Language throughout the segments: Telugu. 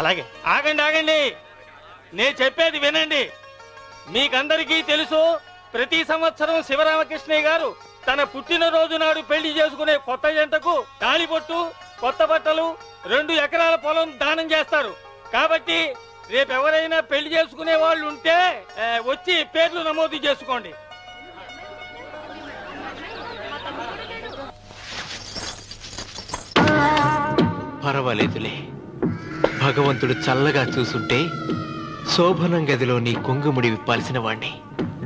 అలాగే. ఆగండి ఆగండి, నేను చెప్పేది వినండి. మీకందరికీ తెలుసు, ప్రతి సంవత్సరం శివరామకృష్ణయ్య గారు తన పుట్టినరోజు నాడు పెళ్లి చేసుకునే కొత్త జంటకు తాళిబొట్టు, కొత్త బట్టలు, 2 ఎకరాల పొలం దానం చేస్తారు. కాబట్టి రేపు ఎవరైనా పెళ్లి చేసుకునే వాళ్ళు ఉంటే వచ్చి పేర్లు నమోదు చేసుకోండి. పర్వాలేదులే, భగవంతుడు చల్లగా చూసుంటే శోభనం గదిలో నీ కొంగుముడి విప్పాల్సిన వాణ్ణి.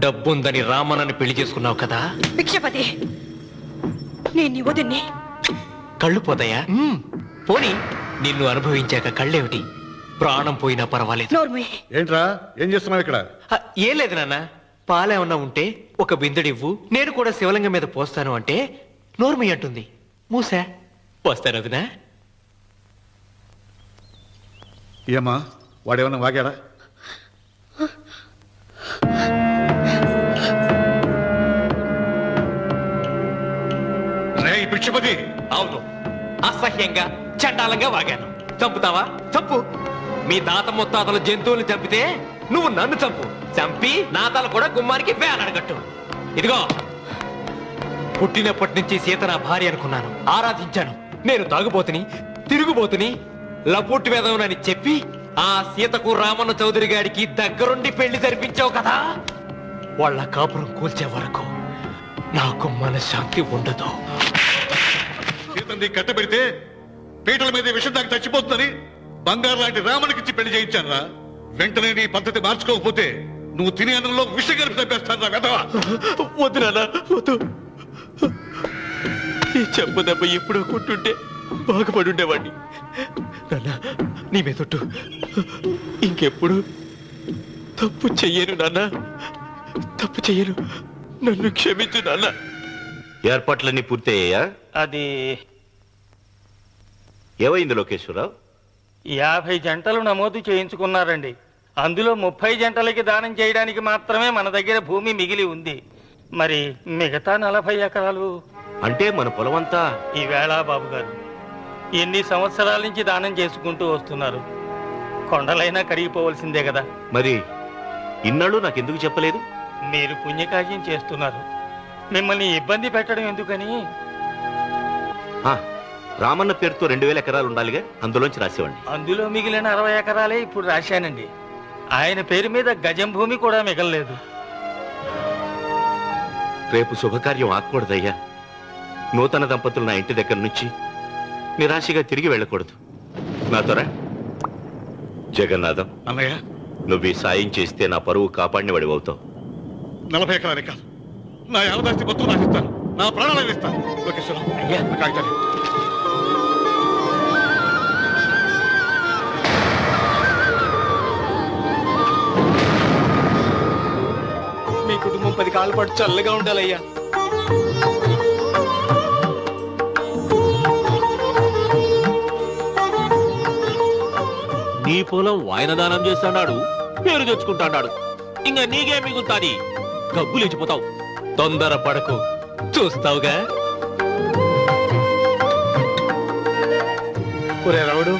డబ్బుందని రామన్నని పెళ్లి చేసుకున్నావు కదా. భిక్షపతి, నేను నీ వదిన్ని. కళ్ళు పోతాయా? పోనీ, నిన్ను అనుభవించాక కళ్ళేమిటి, ప్రాణం పోయినా పర్వాలేదు. ఏంట్రా, ఏం చేస్తున్నావు ఇక్కడ? ఏం లేదు నాన్న, పాలేమన్నా ఉంటే ఒక బిందెడివ్వు, నేను కూడా శివలింగం మీద పోస్తాను అంటే నోర్మి అంటుంది. మూసా పోస్తాను వదినా. ఏమా, వాడేమన్నా వాగాడా? భిక్షపతి, అవును, అసహ్యంగా చండాలంగా వాగాను. చంపుతావా? చంపు. మీ తాత ముత్తాతలు జంతువులు చంపితే నువ్వు నన్ను చంపు. చంపి నా తల కూడా గుమ్మానికి వేలాడగట్టు. ఇదిగో, పుట్టినప్పటి నుంచి సీత నా భార్య అనుకున్నాను, ఆరాధించాను. నేను తాగుబోతుని, తిరుగుబోతుని, లపుట్టు వేదవునని చెప్పి ఆ సీతకు రామన్న చౌదరి గారికి దగ్గరుండి పెళ్లి జరిపించావు కదా. వాళ్ళ కాపురం కూల్చే వరకు నాకు మనశ్శాంతి ఉండదు. సీతని కట్టబెడితే పీటల మీద విషం దాకా చచ్చిపోతుందని బంగారు లాంటి రామునికిచ్చి పెళ్లి చేయించానురా. వెంటనే నీ పద్ధతి మార్చుకోకపోతే నువ్వు తినే అన్నంలో విషం కలిపి తప్పేస్తాను వెధవా. వద్దు నాన్న, వద్దు. ఈ చెప్పు దెబ్బ ఎప్పుడో కొట్టుంటే బాగుపడి ఉండేవాడిని. నాన్న, నీ మీదొట్టు, ఇంకెప్పుడు తప్పు చెయ్యను నాన్న, తప్పు చెయ్యను. నన్ను క్షమించు నాన్న. ఏర్పాట్లన్నీ పూర్తయ్యాయా? అది ఏమైంది లోకేశ్వరరావు? 50 జంటలు నమోదు చేయించుకున్నారండి. అందులో 30 జంటలకి దానం చేయడానికి మాత్రమే మన దగ్గర భూమి మిగిలి ఉంది. మరి మిగతా 40 ఎకరాలు అంటే మన పొలమంతా? ఈవేళ బాబు గారు, ఎన్ని సంవత్సరాల నుంచి దానం చేసుకుంటూ వస్తున్నారు. కొండలైనా కరిగిపోవలసిందే కదా. మరి ఇన్నాళ్ళు నాకెందుకు చెప్పలేదు? మీరు పుణ్యకార్యం చేస్తున్నారు, మిమ్మల్ని ఇబ్బంది పెట్టడం ఎందుకని. రామన్న పేరుతో 2000 ఎకరాలు ఉండాలిగా, అందులోంచి రాసేవాడిని. అందులో మిగిలిన 60 ఎకరాలే ఇప్పుడు రాశానండి. ఆయన పేరు మీద గజం భూమి కూడా మిగలలేదు. రేపు శుభకార్యం ఆకూడదయ్యా. నూతన దంపతులు నా ఇంటి దగ్గర నుంచి నిరాశగా తిరిగి వెళ్ళకూడదు. నాతోరా జగన్నాథం. అన్నయ్య, నువ్వు ఈ సాయం చేస్తే నా పరువు కాపాడిన వాడి అవుతావు. 40 ఎకరాలే కాదు, నా యావదాస్తి మొత్తం నాకు ఇస్తాను, నా ప్రాణాలను ఇస్తాను. లోకేశ్వరం, అయ్యా, కాగితాలు. మీ కుటుంబం 10 కాళ్ళ పాటు చల్లగా ఉండాలయ్యా. నీ పొలం వాయన దానం చేస్తాడు, పేరు తెచ్చుకుంటాడు. ఇంకా నీకే మిగులుతాది, గబ్బు లేచిపోతావు. తొందర పడకు, చూస్తావుగా. ఒరే రావుడు,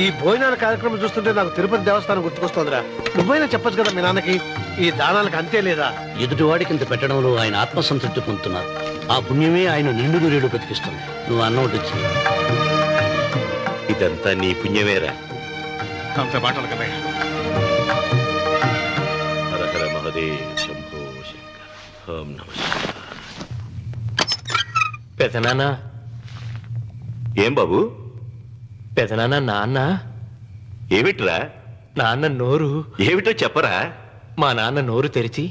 ఈ భోజనాల కార్యక్రమం చూస్తుంటే నాకు తిరుపతి దేవస్థానం గుర్తుకొస్తోందిరా. నువ్వైనా చెప్పచ్చు కదా మీ నాన్నకి, ఈ దానాలకు అంతే లేదా? ఎదుటివాడికి ఇంత పెట్టడంలో ఆయన ఆత్మసంతృప్తి పొందుతున్నారు. ఆ పుణ్యమే ఆయన నిండు నూరేడు బతికిస్తుంది. నువ్వు అన్నం వడ్డించి. ఇదంతా నీ పుణ్యమేరా. అంత మాటలు కన్నయ్య. హర హర మహదేవ్ శంభో శంకర. ఓం నమః శివాయ. పెదనాన్న. ఏం బాబు? పెదనాన్న, నాన్న. ఏమిట్రా? నాన్న నోరు. ఏమిటో చెప్పరా. మా నాన్న నోరు తెరిచి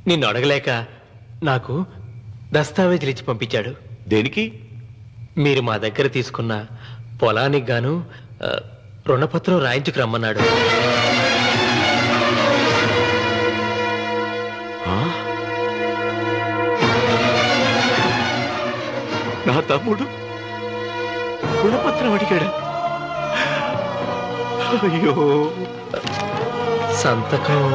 నిన్ను అడగలేక నాకు దస్తావేజీలు ఇచ్చి పంపించాడు. దేనికి? మీరు మా దగ్గర తీసుకున్న పొలానికి గాను రుణపత్రం రాయించుకు రమ్మన్నాడు. నా తమ్ముడు రుణపత్రం అడిగాడు. అయ్యో, సంతకం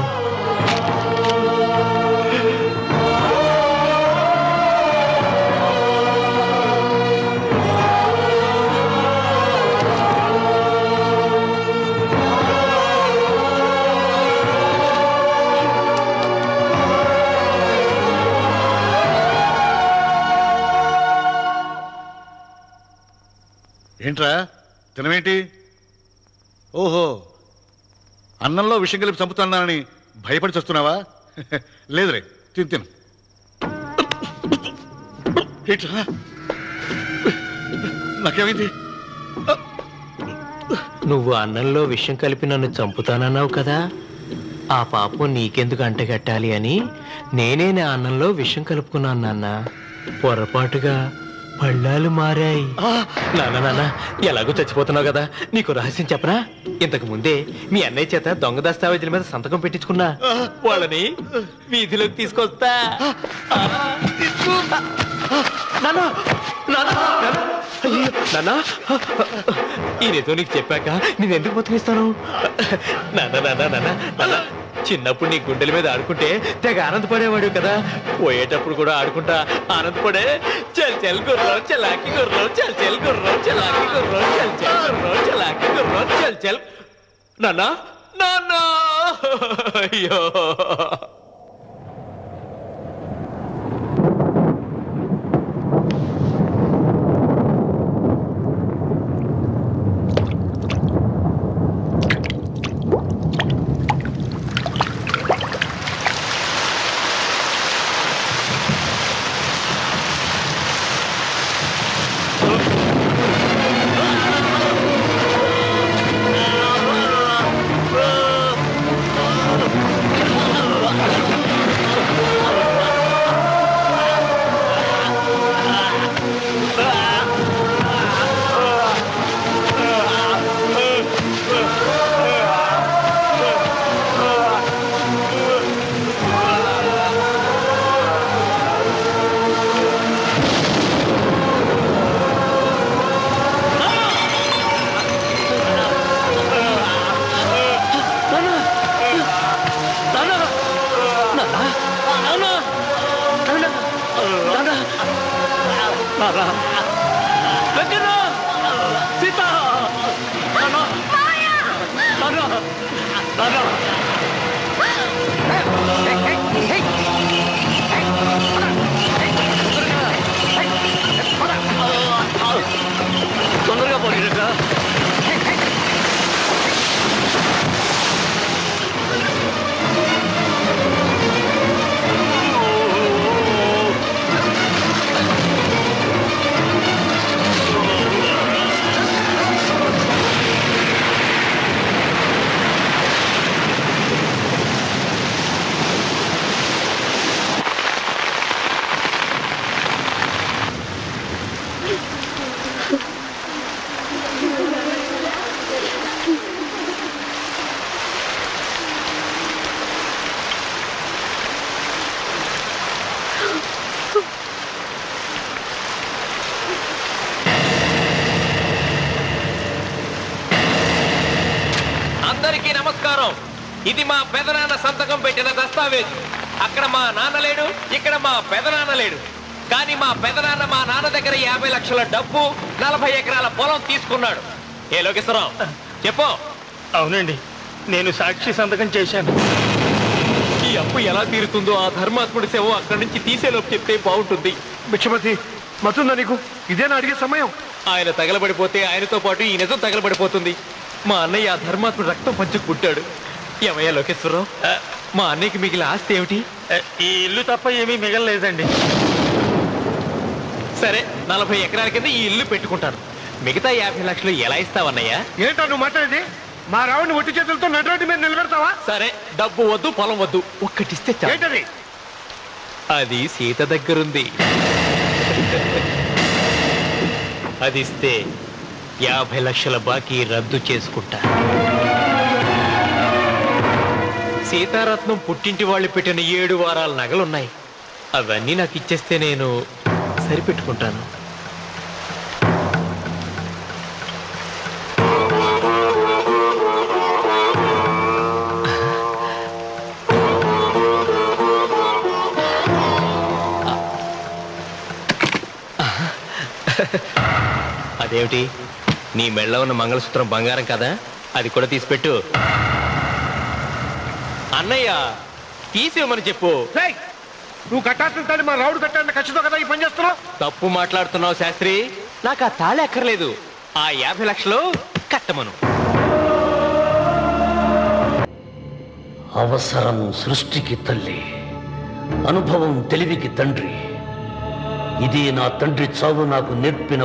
ఏంట్రా తినవేంటి? ఓహో, అన్నంలో విషం కలిపి చంపుతున్నానని భయపడి చస్తున్నావా? లేదురే, తిను. ఏంట్రా నాకేమైంది? నువ్వు అన్నంలో విషం కలిపి నన్ను చంపుతానన్నావు కదా, ఆ పాపం నీకెందుకు అంటగట్టాలి అని నేనే నా అన్నంలో విషం కలుపుకున్నాను నాన్న. పొరపాటుగా పళ్ళాలు మారాయి. నాన్న ఎలాగో చచ్చిపోతున్నావు కదా, నీకు రహస్యం చెప్పనా? ఇంతకు ముందే మీ అన్నయ్య చేత దొంగ దస్తావేజీల మీద సంతకం పెట్టించుకున్నా. వాళ్ళని వీధిలోకి తీసుకొస్తా. నాన్న ఈయనతో నీకు చెప్పాక నేను ఎందుకు బతికిస్తాను? నాన్న చిన్నప్పుడు నీ గుండెల మీద ఆడుకుంటే తెగ ఆనందపడేవాడు కదా, పోయేటప్పుడు కూడా ఆడుకుంటా ఆనందపడే. చల్ చల్ గుర్రం చలాకి గుర్రం, చల్ చల్ గుర్రం చలాకి గుర్రం, చల్ చల్ గుర్రం చలాకి గుర్రం, చల్ చల్. నాన్న అయ్యో తొందరగా పోయినట్టు. అందరికీ నమస్కారం. ఇది మా పెదనాన్న సంతకం పెట్టిన దస్తావేజ్. అక్కడ మా నాన్న లేడు, ఇక్కడ మా పెదనాన్న లేడు. కానీ మా పెదనాన్న మా నాన్న దగ్గర 50 లక్షల డబ్బు, 40 ఎకరాల పొలం తీసుకున్నాడు. ఏ లోకేశ్వరరావు చెప్పు. అవునండి, నేను సాక్షి సంతకం చేశాను. ఈ అప్పు ఎలా తీరుతుందో ఆ ధర్మాత్ముడి సేవ అక్కడి నుంచి తీసేలోపు చెప్తే బాగుంటుంది. భిక్షపతి మతుందా నీకు? ఇదేనా అడిగే సమయం? ఆయన తగలబడిపోతే ఆయనతో పాటు ఈ నిజం తగలబడిపోతుంది. మా అన్నయ్య ఆ ధర్మాత్ముడు రక్తం పంచుకు పుట్టాడు. ఏమయ్యా లోకేశ్వరరావు, మా అన్నయ్యకి మిగిలిన ఆస్తి ఏమిటి? ఈ ఇల్లు తప్ప ఏమీ మిగలలేదండి. సరే, 40 ఎకరాల కింద ఈ ఇల్లు పెట్టుకుంటాను. మిగతా 50 లక్షలు ఎలా ఇస్తావన్నయ్యా? ఏంటో నువ్వు మాట్లాడేది? మా రావుని ఒట్టి చేతులతో నడ్రోడ్డు మీద నిలబెడతావా? సరే, డబ్బు వద్దు, పొలం వద్దు, ఒక్కటిస్తే చాలు. ఏంటది? అది సీత దగ్గరుంది. అది ఇస్తే 50 లక్షల బాకీ రద్దు చేసుకుంటా. సీతారత్నం పుట్టింటి వాళ్ళు పెట్టిన 7 వారాల నగలున్నాయి. అవన్నీ నాకు ఇచ్చేస్తే నేను సరిపెట్టుకుంటాను. అదేమిటి, నీ మెళ్ళ ఉన్న మంగళసూత్రం బంగారం కదా, అది కూడా తీసిపెట్టు. అన్నయ్య తీసేమని చెప్పు. నువ్వు కట్టాల్సిన తాళి మా రావుడు కట్టాలని ఖచ్చితంగా కదా ఈ పని చేస్తున్నావు. తప్పు మాట్లాడుతున్నావు శాస్త్రి. నాకు ఆ తాళి అక్కర్లేదు, ఆ 50 లక్షలు కట్టమను. అవసరం సృష్టికి తల్లి, అనుభవం తెలివికి తండ్రి. ఇది నా తండ్రి చావు నాకు నేర్పిన